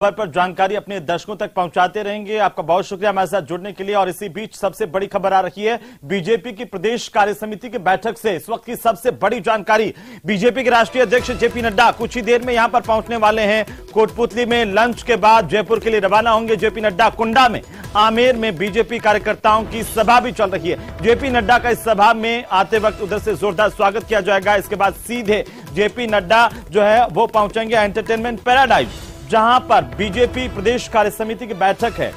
खबर पर जानकारी अपने दर्शकों तक पहुंचाते रहेंगे। आपका बहुत शुक्रिया हमारे साथ जुड़ने के लिए। और इसी बीच सबसे बड़ी खबर आ रही है बीजेपी की प्रदेश कार्य समिति की बैठक से। इस वक्त की सबसे बड़ी जानकारी, बीजेपी के राष्ट्रीय अध्यक्ष जेपी नड्डा कुछ ही देर में यहां पर पहुंचने वाले हैं। कोटपुतली में लंच के बाद जयपुर के लिए रवाना होंगे जेपी नड्डा। कुंडा में आमेर में बीजेपी कार्यकर्ताओं की सभा भी चल रही है। जेपी नड्डा का इस सभा में आते वक्त उधर से जोरदार स्वागत किया जाएगा। इसके बाद सीधे जेपी नड्डा जो है वो पहुंचेंगे एंटरटेनमेंट पैराडाइज, जहां पर बीजेपी प्रदेश कार्य समिति की बैठक है।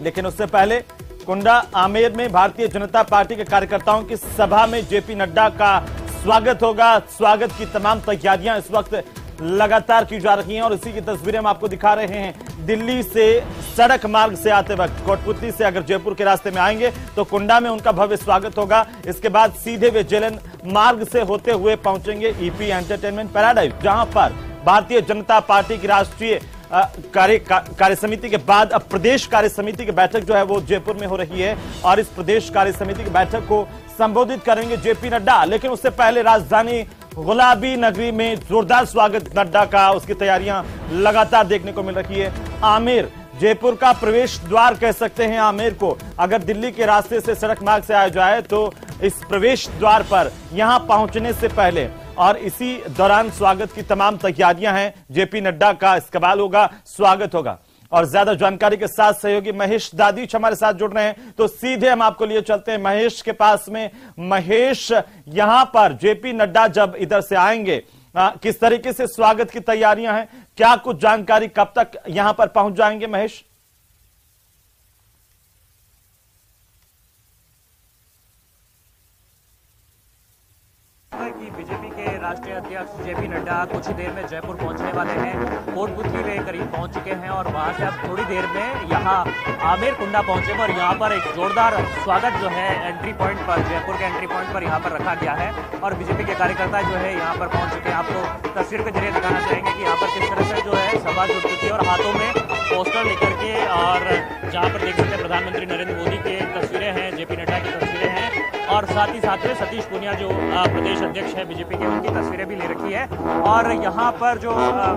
लेकिन उससे पहले कुंडा आमेर में भारतीय जनता पार्टी के कार्यकर्ताओं की सभा में जेपी नड्डा का स्वागत होगा। स्वागत की तमाम तैयारियां इस वक्त लगातार की जा रही हैं और इसी की तस्वीरें हम आपको दिखा रहे हैं। दिल्ली से सड़क मार्ग से आते वक्त कोटपुतली से अगर जयपुर के रास्ते में आएंगे तो कुंडा में उनका भव्य स्वागत होगा। इसके बाद सीधे वे जेलन मार्ग से होते हुए पहुंचेंगे ईपी एंटरटेनमेंट पैराडाइज, जहां पर भारतीय जनता पार्टी की राष्ट्रीय कार्य समिति के बाद अब प्रदेश कार्य समिति की बैठक जो है वो जयपुर में हो रही है। और इस प्रदेश कार्य समिति की बैठक को संबोधित करेंगे जेपी नड्डा। लेकिन उससे पहले राजधानी गुलाबी नगरी में जोरदार स्वागत नड्डा का, उसकी तैयारियां लगातार देखने को मिल रही है। आमेर जयपुर का प्रवेश द्वार कह सकते हैं आमेर को। अगर दिल्ली के रास्ते से सड़क मार्ग से आया जाए तो इस प्रवेश द्वार पर यहां पहुंचने से पहले और इसी दौरान स्वागत की तमाम तैयारियां हैं। जेपी नड्डा का इस्तकबाल होगा, स्वागत होगा। और ज्यादा जानकारी के साथ सहयोगी महेश दादीच हमारे साथ जुड़ रहे हैं, तो सीधे हम आपको लिए चलते हैं महेश के पास में। महेश, यहां पर जेपी नड्डा जब इधर से आएंगे किस तरीके से स्वागत की तैयारियां हैं, क्या कुछ जानकारी, कब तक यहां पर पहुंच जाएंगे महेश? कि बीजेपी के राष्ट्रीय अध्यक्ष जेपी नड्डा कुछ ही देर में जयपुर पहुंचने वाले हैं। कोटपुतली में करीब पहुंच चुके हैं और वहां से अब थोड़ी देर में यहां आमेर कुंडा पहुंचे और यहां पर एक जोरदार स्वागत जो है एंट्री पॉइंट पर, जयपुर के एंट्री पॉइंट पर यहां पर रखा गया है। और बीजेपी के कार्यकर्ता जो है यहां पर पहुंच चुके हैं। आपको तस्वीर के जरिए दिखाना चाहेंगे कि यहाँ पर किस तरह से जो है सभा जुट चुकी है और हाथों में पोस्टर लेकर के, और जहाँ पर देख सकते हैं प्रधानमंत्री नरेंद्र मोदी की तस्वीरें हैं, जेपी नड्डा की तस्वीरें हैं और साथ ही साथ में सतीश पूनिया जो प्रदेश अध्यक्ष है बीजेपी के, उनकी तस्वीरें भी ले रखी है। और यहाँ पर जो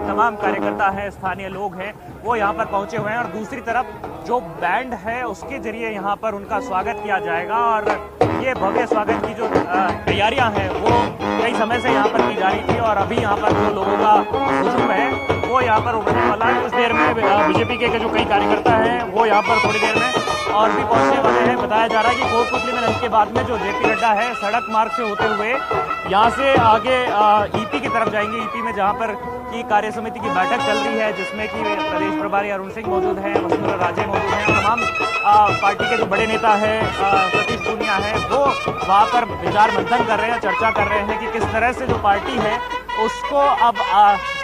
तमाम कार्यकर्ता हैं, स्थानीय लोग हैं, वो यहाँ पर पहुंचे हुए हैं और दूसरी तरफ जो बैंड है उसके जरिए यहाँ पर उनका स्वागत किया जाएगा। और ये भव्य स्वागत की जो तैयारियां हैं वो कई समय से यहाँ पर की जा रही थी और अभी यहाँ पर जो लोगों का हुजूम है वो यहाँ पर उभरने वाला है। कुछ देर में बीजेपी के जो कई कार्यकर्ता हैं वो यहाँ पर थोड़ी देर में और भी पहुंचने वाले हैं। बताया जा रहा है कि कोटपुतली में लंच के बाद में जो जेपी नड्डा है सड़क मार्ग से होते हुए यहाँ से आगे ईपी की तरफ जाएंगे। ईपी में जहाँ पर की कार्य समिति की बैठक चल रही है, जिसमें कि प्रदेश प्रभारी अरुण सिंह मौजूद हैं, वसुंधरा राजे मौजूद हैं, तमाम पार्टी के जो बड़े नेता है सतीश पूनिया है, वो वहाँ पर विचार मंथन कर रहे हैं, चर्चा कर रहे हैं कि किस तरह से जो पार्टी है उसको अब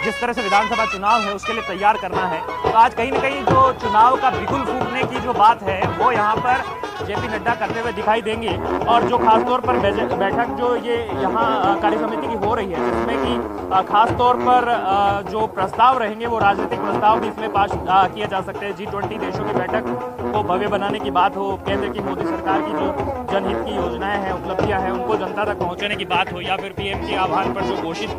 जिस तरह से विधानसभा चुनाव है उसके लिए तैयार करना है। तो आज कहीं ना कहीं जो चुनाव का बिगुल फूंकने की जो बात है वो यहाँ पर जेपी नड्डा करते हुए दिखाई देंगे। और जो खासतौर पर बैठक जो ये यहाँ कार्य समिति की हो रही है, जिसमें कि खासतौर पर जो प्रस्ताव रहेंगे वो राजनीतिक प्रस्ताव भी इसमें पास किया जा सकते हैं। G20 देशों की बैठक को भव्य बनाने की बात हो, केंद्र की मोदी सरकार की जो जनहित की योजनाएं हैं, उपलब्धियां हैं, उनको जनता तक पहुंचाने की बात हो, या फिर पीएम के आह्वान पर जो घोषित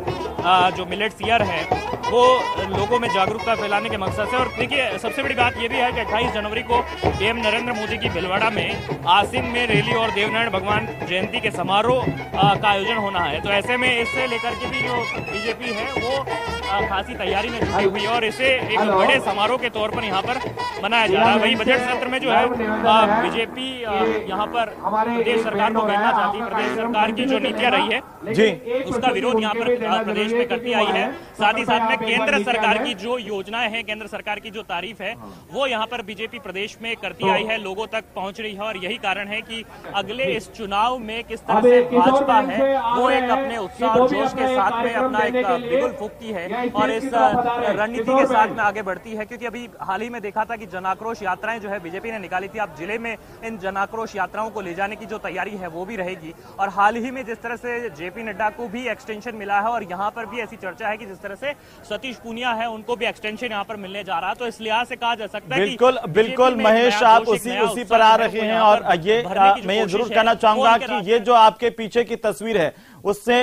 जो मिलेट्स ईयर है वो लोगों में जागरूकता फैलाने के मकसद से। और देखिए सबसे बड़ी बात ये भी है कि 28 जनवरी को पीएम नरेंद्र मोदी की भिलवाड़ा में आसिन में रैली और देवनारायण भगवान जयंती के समारोह का आयोजन होना है। तो ऐसे में इससे लेकर के भी जो बीजेपी है वो खासी तैयारी में जुटी हुई है और इसे एक बड़े समारोह के तौर पर यहाँ पर मनाया जा रहा है। वही बजट सत्र में जो है बीजेपी यहाँ पर प्रदेश सरकार को कहना चाहती है, प्रदेश सरकार की जो नीतियां रही है जी उसका विरोध यहाँ पर प्रदेश में करती आई है। साथ ही साथ में केंद्र सरकार की जो योजनाएं हैं, केंद्र सरकार की जो तारीफ है वो यहाँ पर बीजेपी प्रदेश में करती आई है, लोगों तक पहुंच रही है। और यही कारण है कि अगले इस चुनाव में किस तरह से भाजपा है वो एक अपने उत्साह और जोश के साथ में अपना एक बिगुल फूंकती है और इस रणनीति के साथ में आगे बढ़ती है। क्योंकि अभी हाल ही में देखा था कि जनाक्रोश यात्राएं जो है बीजेपी ने निकाली थी, अब जिले में इन जनाक्रोश यात्राओं को ले जाने की जो तैयारी है वो भी रहेगी। और हाल ही में जिस तरह से जेपी नड्डा को भी एक्सटेंशन मिला है और यहाँ पर भी ऐसी चर्चा है कि जिस तरह से सतीश पूनिया है उनको भी एक्सटेंशन यहाँ पर मिलने जा रहा है। तो इस लिहाज से कहा जा सकता है बिल्कुल महेश, आप उसी पर आ रहे हैं। और ये मैं जरूर कहना चाहूंगा कि ये जो आपके पीछे की तस्वीर है उससे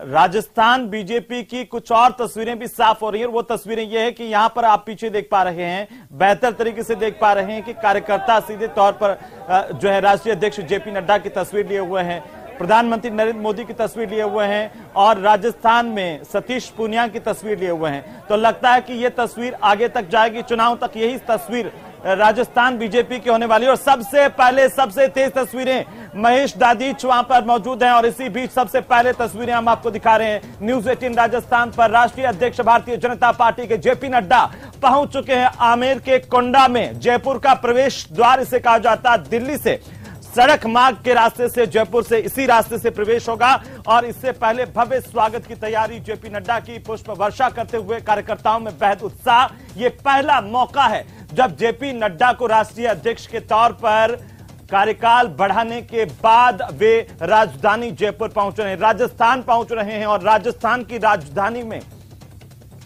राजस्थान बीजेपी की कुछ और तस्वीरें भी साफ हो रही है। वो तस्वीरें ये है कि यहां पर आप पीछे देख पा रहे हैं, बेहतर तरीके से देख पा रहे हैं कि कार्यकर्ता सीधे तौर पर जो है राष्ट्रीय अध्यक्ष जेपी नड्डा की तस्वीर लिए हुए हैं, प्रधानमंत्री नरेंद्र मोदी की तस्वीर लिए हुए हैं और राजस्थान में सतीश पूनिया की तस्वीर लिए हुए हैं। तो लगता है कि यह तस्वीर आगे तक जाएगी, चुनाव तक यही तस्वीर राजस्थान बीजेपी की होने वाली है। और सबसे पहले सबसे तेज तस्वीरें महेश दादीच वहां पर मौजूद हैं और इसी बीच सबसे पहले तस्वीरें हम आपको दिखा रहे हैं। न्यूज 18 राजस्थान पर राष्ट्रीय अध्यक्ष भारतीय जनता पार्टी के जेपी नड्डा पहुंच चुके हैं आमेर के कोंडा में। जयपुर का प्रवेश द्वार इसे कहा जाता है। दिल्ली से सड़क मार्ग के रास्ते से, जयपुर से इसी रास्ते से प्रवेश होगा और इससे पहले भव्य स्वागत की तैयारी जेपी नड्डा की पुष्प वर्षा करते हुए कार्यकर्ताओं में बेहद उत्साह। ये पहला मौका है जब जेपी नड्डा को राष्ट्रीय अध्यक्ष के तौर पर कार्यकाल बढ़ाने के बाद वे राजधानी जयपुर पहुंच रहे हैं, राजस्थान पहुंच रहे हैं और राजस्थान की राजधानी में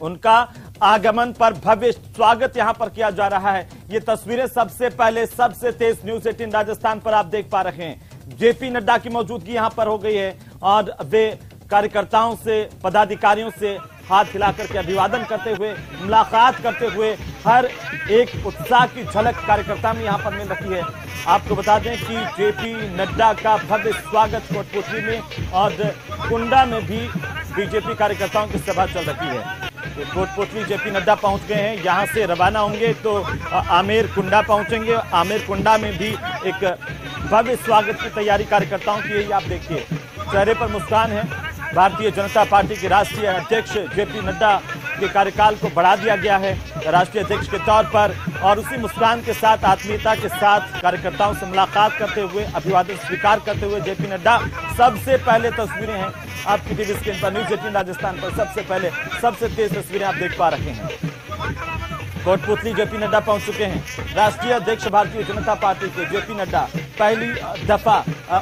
उनका आगमन पर भव्य स्वागत यहां पर किया जा रहा है। ये तस्वीरें सबसे पहले सबसे तेज न्यूज 18 राजस्थान पर आप देख पा रहे हैं। जेपी नड्डा की मौजूदगी यहां पर हो गई है और वे कार्यकर्ताओं से, पदाधिकारियों से हाथ हिलाकर के अभिवादन करते हुए, मुलाकात करते हुए हर एक उत्साह की झलक कार्यकर्ता में यहां पर मिल रही है। आपको बता दें कि जेपी नड्डा का भव्य स्वागत कोटपुतली में और कुंडा में भी बीजेपी कार्यकर्ताओं की सभा चल रही है। कोटपुतली जेपी नड्डा पहुंच गए हैं, यहां से रवाना होंगे तो आमेर कुंडा पहुंचेंगे। आमेर कुंडा में भी एक भव्य स्वागत की तैयारी कार्यकर्ताओं की है। आप देखिए चेहरे पर मुस्कान है। भारतीय जनता पार्टी के राष्ट्रीय अध्यक्ष जेपी नड्डा के कार्यकाल को बढ़ा दिया गया है राष्ट्रीय अध्यक्ष के तौर पर और उसी मुस्कान के साथ, आत्मीयता के साथ कार्यकर्ताओं से मुलाकात करते हुए, अभिवादन स्वीकार करते हुए जेपी नड्डा। सबसे पहले तस्वीरें हैं आपकी टीवी स्क्रीन पर, न्यूज 18 राजस्थान पर सबसे पहले सबसे तेज तस्वीरें आप देख पा रहे हैं। कोटपुतली जेपी नड्डा पहुंच चुके हैं। राष्ट्रीय अध्यक्ष भारतीय जनता पार्टी के जेपी नड्डा पहली दफा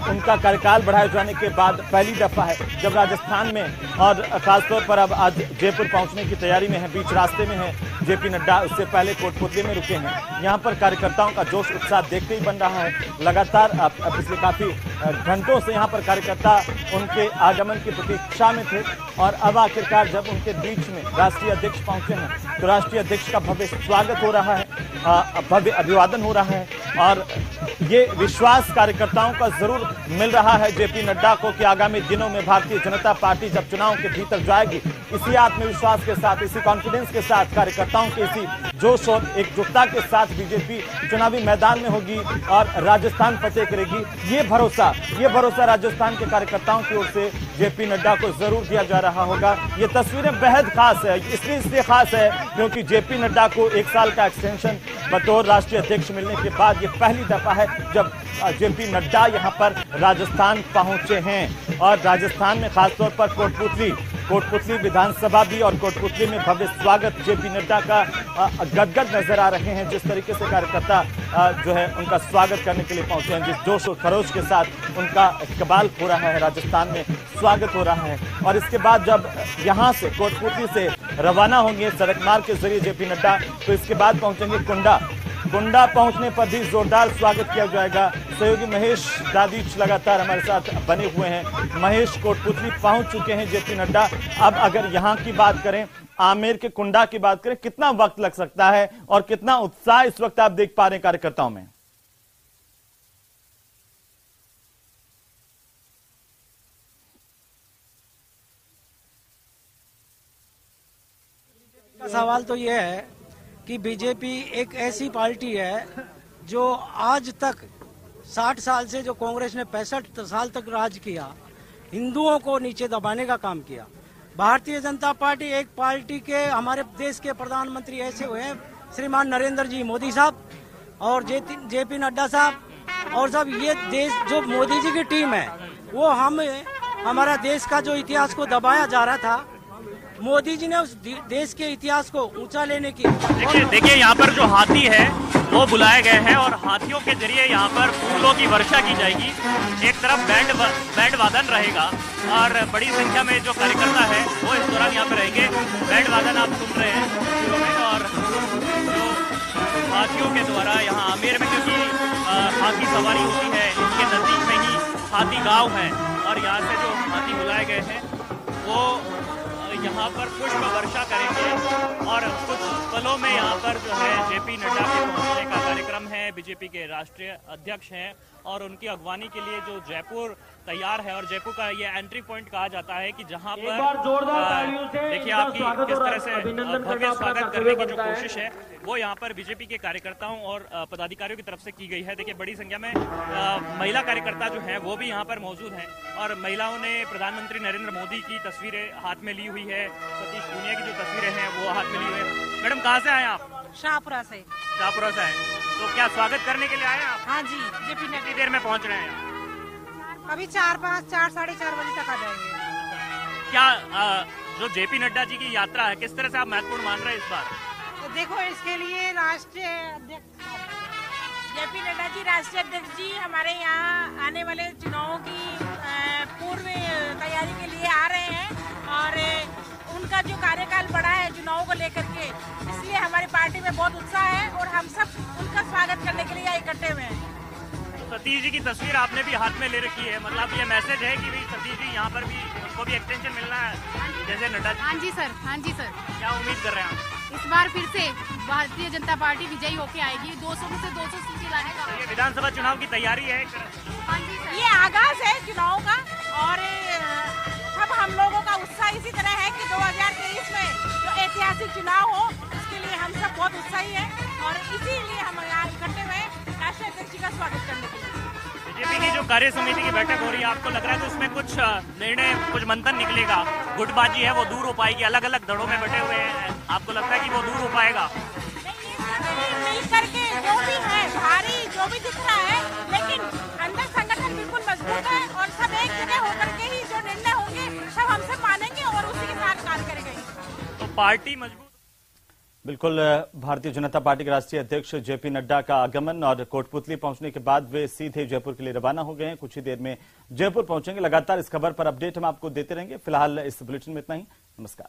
उनका कार्यकाल बढ़ाए जाने के बाद पहली दफा है जब राजस्थान में और खासतौर पर अब आज जयपुर पहुंचने की तैयारी में है, बीच रास्ते में है जेपी नड्डा। उससे पहले कोटपुतली में रुके हैं। यहां पर कार्यकर्ताओं का जोश उत्साह देखते ही बन रहा है। लगातार पिछले काफी घंटों से यहां पर कार्यकर्ता उनके आगमन की प्रतीक्षा में थे और अब आखिरकार जब उनके बीच में राष्ट्रीय अध्यक्ष पहुंचे हैं तो राष्ट्रीय अध्यक्ष का भव्य स्वागत हो रहा है, भव्य अभिवादन हो रहा है और ये विश्वास कार्यकर्ताओं का जरूर मिल रहा है जेपी नड्डा को कि आगामी दिनों में भारतीय जनता पार्टी जब चुनाव के भीतर जाएगी, इसी आत्मविश्वास के साथ, इसी कॉन्फिडेंस के साथ, कार्यकर्ताओं के इसी जोश और एकजुटता के साथ बीजेपी चुनावी मैदान में होगी और राजस्थान फतेह करेगी। ये भरोसा राजस्थान के कार्यकर्ताओं की ओर से जेपी नड्डा को जरूर दिया जा रहा होगा। ये तस्वीरें बेहद खास है, इसलिए खास है क्योंकि जेपी नड्डा को 1 साल का एक्सटेंशन बतौर राष्ट्रीय अध्यक्ष मिलने के बाद ये पहली दफा है जब जेपी नड्डा यहां पर राजस्थान पहुंचे हैं और राजस्थान में खासतौर पर कोटपुतली विधानसभा भी और कोटपुतली में भव्य स्वागत जेपी नड्डा का गदगद नजर आ रहे हैं। जिस तरीके से कार्यकर्ता जो है उनका स्वागत करने के लिए पहुंचे हैं, जिस जोश और खरोश के साथ उनका इस्तकबाल हो रहा है, राजस्थान में स्वागत हो रहा है। और इसके बाद जब यहां से कोटपुतली से रवाना होंगे सड़क मार्ग के जरिए जेपी नड्डा, तो इसके बाद पहुंचेंगे कुंडा पहुंचने पर भी जोरदार स्वागत किया जाएगा। सहयोगी महेश दादीच लगातार हमारे साथ बने हुए हैं। महेश, कोटपुतली पहुंच चुके हैं जेपी नड्डा। अब अगर यहां की बात करें, आमेर के कुंडा की बात करें, कितना वक्त लग सकता है और कितना उत्साह इस वक्त आप देख पा रहे हैं कार्यकर्ताओं में? सवाल तो यह है कि बीजेपी एक ऐसी पार्टी है जो आज तक 60 साल से, जो कांग्रेस ने 65 साल तक राज किया, हिंदुओं को नीचे दबाने का काम किया। भारतीय जनता पार्टी एक पार्टी के, हमारे देश के प्रधानमंत्री ऐसे हुए हैं श्रीमान नरेंद्र जी मोदी साहब और जेपी नड्डा साहब और सब, ये देश जो मोदी जी की टीम है वो हमारा देश का जो इतिहास को दबाया जा रहा था, मोदी जी ने उस देश के इतिहास को ऊंचा लेने की। देखिए यहाँ पर जो हाथी है वो बुलाए गए हैं और हाथियों के जरिए यहाँ पर फूलों की वर्षा की जाएगी। एक तरफ बैंड वादन रहेगा और बड़ी संख्या में जो कार्यकर्ता है वो इस दौरान यहाँ पर रहेंगे। बैंड वादन आप सुन रहे हैं और जो हाथियों के द्वारा यहाँ आमेर में, क्योंकि हाथी सवारी होती है, इसके नजदीक में ही हाथी गाँव है और यहाँ से जो हाथी बुलाए गए हैं वो यहाँ पर पुष्प वर्षा करेंगे और कुछ पलों में यहाँ पर जो है जेपी नड्डा के पहुंचने का कार्यक्रम है। बीजेपी के राष्ट्रीय अध्यक्ष हैं और उनकी अगवानी के लिए जो जयपुर तैयार है और जयपुर का ये एंट्री पॉइंट कहा जाता है कि जहां पर देखिए आपकी किस तरह से भव्य स्वागत करने की जो कोशिश है वो यहाँ पर बीजेपी के कार्यकर्ताओं और पदाधिकारियों की तरफ से की गई है। देखिए बड़ी संख्या में महिला कार्यकर्ता जो हैं वो भी यहाँ पर मौजूद हैं और महिलाओं ने प्रधानमंत्री नरेंद्र मोदी की तस्वीरें हाथ में ली हुई है। सतीश पूनिया की जो तस्वीरें हैं वो हाथ में ली हुई है। मैडम कहाँ से आए आप? शाहपुरा से। शाहपुरा से आए, तो क्या स्वागत करने के लिए आए आप? हाँ जी, जेपी कितनी देर में पहुँच रहे हैं? अभी 4 साढ़े 4 बजे तक आ जाएंगे। क्या जो जेपी नड्डा जी की यात्रा है किस तरह से आप महत्वपूर्ण मान रहे हैं इस बार? तो देखो इसके लिए राष्ट्रीय अध्यक्ष जेपी नड्डा जी राष्ट्रीय अध्यक्ष जी हमारे यहाँ आने वाले चुनावों की पूर्व तैयारी के लिए आ रहे हैं और उनका जो कार्यकाल बढ़ा है चुनावों को लेकर के, इसलिए हमारी पार्टी में बहुत उत्साह है और हम सब उनका स्वागत करने के लिए इकट्ठे हुए हैं। सतीश जी की तस्वीर आपने भी हाथ में ले रखी है, मतलब ये मैसेज है कि भाई सतीश जी यहाँ पर भी उनको भी एक्सटेंशन मिलना है जैसे नड्डा जी? हाँ जी सर, हाँ जी सर। क्या उम्मीद कर रहे हैं आप? इस बार फिर से भारतीय जनता पार्टी विजयी होके आएगी 200 में से 200 सीटें लाने का। ये विधानसभा चुनाव की तैयारी है? हाँ जी सर। ये आगाज है चुनाव का और सब हम लोगों का उत्साह इसी तरह है कि 2023 में जो ऐतिहासिक चुनाव हो उसके लिए हम सब बहुत उत्साही हैं और इसीलिए हम यहाँ इकट्ठे हुए राष्ट्रीय अध्यक्ष जी का स्वागत करने के लिए। बीजेपी की जो कार्य समिति की बैठक हो रही है आपको लग रहा है कि उसमें कुछ निर्णय कुछ मंथन निकलेगा, गुटबाजी है वो दूर हो पाएगी, अलग अलग दड़ों में बैठे हुए हैं, आपको लगता है कि वो दूर हो पाएगा? मिल करके जो भी है भारी जो भी दिख रहा है, लेकिन अंदर संगठन बिल्कुल मजबूत है और सब एक जगह होकर के ही जो निर्णय होंगे सब हमसे मानेंगे और उसी के साथ कार्य करेंगे। तो पार्टी मजबूत। बिल्कुल, भारतीय जनता पार्टी के राष्ट्रीय अध्यक्ष जेपी नड्डा का आगमन और कोटपुतली पहुंचने के बाद वे सीधे जयपुर के लिए रवाना हो गए हैं। कुछ ही देर में जयपुर पहुंचेंगे। लगातार इस खबर पर अपडेट हम आपको देते रहेंगे। फिलहाल इस बुलेटिन में इतना ही। नमस्कार।